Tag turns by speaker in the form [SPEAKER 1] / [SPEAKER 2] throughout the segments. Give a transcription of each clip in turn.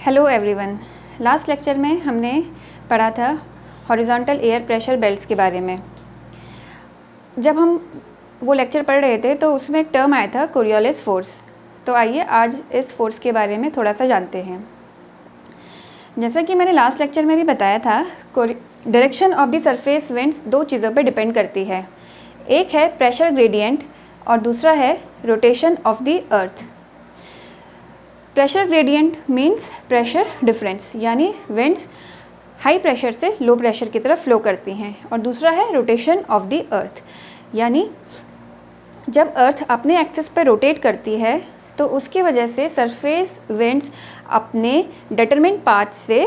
[SPEAKER 1] Hello everyone. Last lecture में हमने पढ़ा था हॉरिजॉन्टल एयर प्रेशर बेल्ट्स के बारे में। जब हम वो लेक्चर पढ़ रहे थे तो उसमें एक टर्म आया था कोरियोलिस फोर्स। तो आइए आज इस फोर्स के बारे में थोड़ा सा जानते हैं। जैसा कि मैंने लास्ट लेक्चर में भी बताया था, direction of the surface winds दो चीज़ों पे डिपेंड करती है। एक है प्रेशर ग्रेडियंट और दूसरा है rotation of the earth. Pressure gradient means pressure difference, यानी विंड्स हाई प्रेशर से लो प्रेशर की तरफ फ्लो करती हैं। और दूसरा है रोटेशन ऑफ द अर्थ, यानी जब अर्थ अपने एक्सिस पर रोटेट करती है तो उसकी वजह से सरफेस विंड्स अपने डिटरमिन्ड पाथ से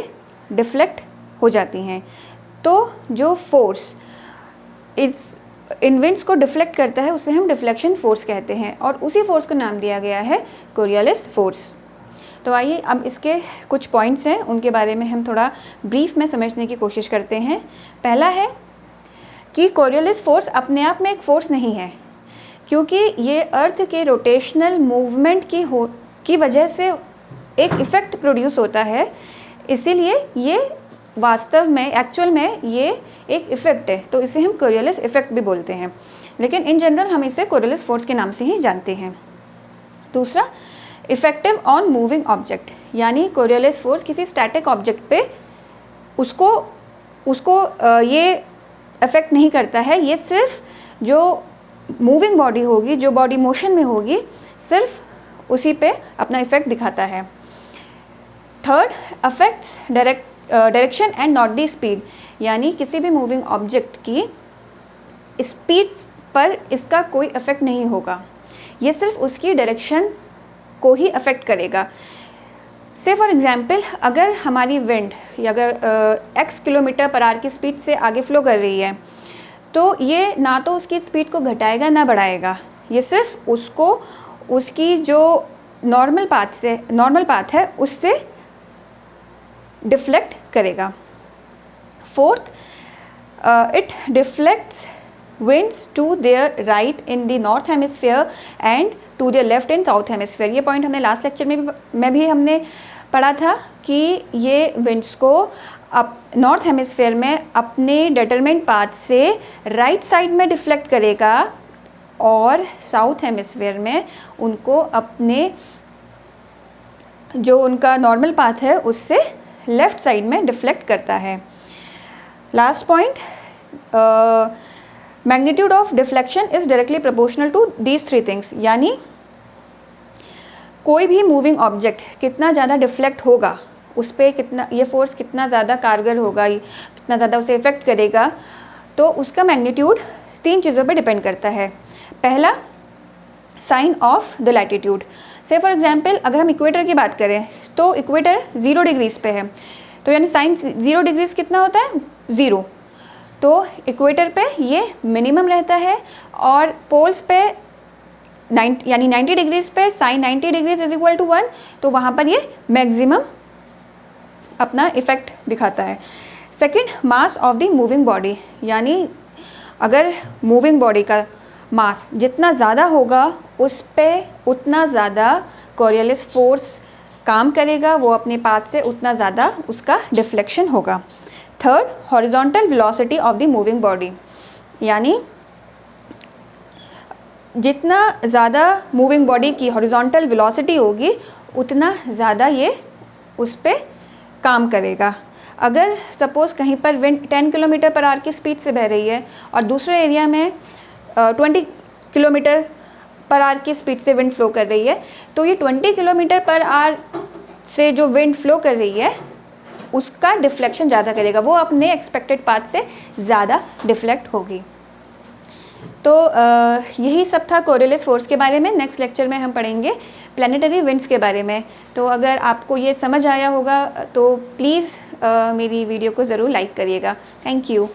[SPEAKER 1] डिफ्लेक्ट हो जाती हैं। तो जो फोर्स इन विंड्स को डिफ्लेक्ट करता है उसे हम डिफ्लेक्शन फोर्स कहते हैं, और उसी फोर्स को नाम दिया गया है कोरियोलिस फोर्स। तो आइए अब इसके कुछ पॉइंट्स हैं, उनके बारे में हम थोड़ा ब्रीफ में समझने की कोशिश करते हैं। पहला है कि कोरियोलिस फोर्स अपने आप में एक फोर्स नहीं है, क्योंकि ये अर्थ के रोटेशनल मूवमेंट की वजह से एक इफ़ेक्ट प्रोड्यूस होता है। इसीलिए ये वास्तव में एक्चुअल में ये एक इफ़ेक्ट है, तो इसे हम कोरियोलिस इफ़ेक्ट भी बोलते हैं, लेकिन इन जनरल हम इसे कोरियोलिस फोर्स के नाम से ही जानते हैं। दूसरा, इफेक्टिव ऑन मूविंग ऑब्जेक्ट, यानी कोरियोलिस फोर्स किसी स्टैटिक ऑब्जेक्ट पे उसको ये अफेक्ट नहीं करता है। ये सिर्फ जो मूविंग बॉडी होगी, जो बॉडी मोशन में होगी, सिर्फ उसी पे अपना इफेक्ट दिखाता है। Third, affects direction and not the speed, यानी किसी भी मूविंग ऑब्जेक्ट की स्पीड पर इसका कोई इफेक्ट नहीं होगा, ये सिर्फ उसकी डायरेक्शन को ही अफेक्ट करेगा। से फॉर एग्जाम्पल, अगर हमारी विंड अगर x किलोमीटर पर आवर की स्पीड से आगे फ्लो कर रही है, तो ये ना तो उसकी स्पीड को घटाएगा ना बढ़ाएगा, ये सिर्फ उसको उसकी जो नॉर्मल पाथ है उससे डिफ्लेक्ट करेगा। Fourth, it deflects winds to their right in the north hemisphere and to their left in south hemisphere। ये पॉइंट हमने लास्ट लेक्चर में भी हमने पढ़ा था कि ये विंड्स को नॉर्थ हेमिस्फेयर में अपने डिटरमिन्ड पाथ से राइट साइड में डिफ्लेक्ट करेगा और साउथ हेमिस्फेयर में उनको अपने जो उनका नॉर्मल पाथ है उससे लेफ्ट साइड में डिफ्लेक्ट करता है। Last point, magnitude of deflection is directly proportional to these three things, यानी कोई भी मूविंग ऑब्जेक्ट कितना ज़्यादा डिफ्लेक्ट होगा, उस पर कितना ये फोर्स कितना ज़्यादा कारगर होगा, कितना ज़्यादा उसे इफेक्ट करेगा, तो उसका मैग्नीट्यूड तीन चीज़ों पे डिपेंड करता है। पहला, साइन ऑफ द लैटिट्यूड। से फॉर एग्जांपल, अगर हम इक्वेटर की बात करें तो इक्वेटर 0 डिग्रीज पे है, तो यानी साइन 0 डिग्रीज कितना होता है, 0। तो इक्वेटर पे ये मिनिमम रहता है, और पोल्स पे यानी 90 डिग्रीज पे sine 90 degrees is equal to 1, तो वहाँ पर ये मैक्सिमम अपना इफेक्ट दिखाता है। Second, mass of the moving body, यानी अगर मूविंग बॉडी का मास जितना ज़्यादा होगा उस पे उतना ज़्यादा कोरियोलिस फोर्स काम करेगा, वो अपने पाथ से उतना ज़्यादा उसका डिफ्लेक्शन होगा। Third, horizontal velocity of the moving body, यानी जितना ज़्यादा मूविंग बॉडी की हॉरिजॉन्टल वेलोसिटी होगी उतना ज़्यादा ये उस पर काम करेगा। अगर सपोज़ कहीं पर विंड 10 किलोमीटर पर आवर की स्पीड से बह रही है और दूसरे एरिया में 20 किलोमीटर पर आवर की स्पीड से विंड फ्लो कर रही है, तो ये 20 किलोमीटर पर आवर से जो विंड फ्लो कर रही है उसका डिफ्लेक्शन ज़्यादा करेगा, वो अपने एक्सपेक्टेड पाथ से ज़्यादा डिफ्लेक्ट होगी। तो यही सब था कोरियोलिस फोर्स के बारे में। नेक्स्ट लेक्चर में हम पढ़ेंगे प्लैनेटरी विंड्स के बारे में। तो अगर आपको ये समझ आया होगा तो प्लीज़ मेरी वीडियो को ज़रूर लाइक करिएगा। Thank you.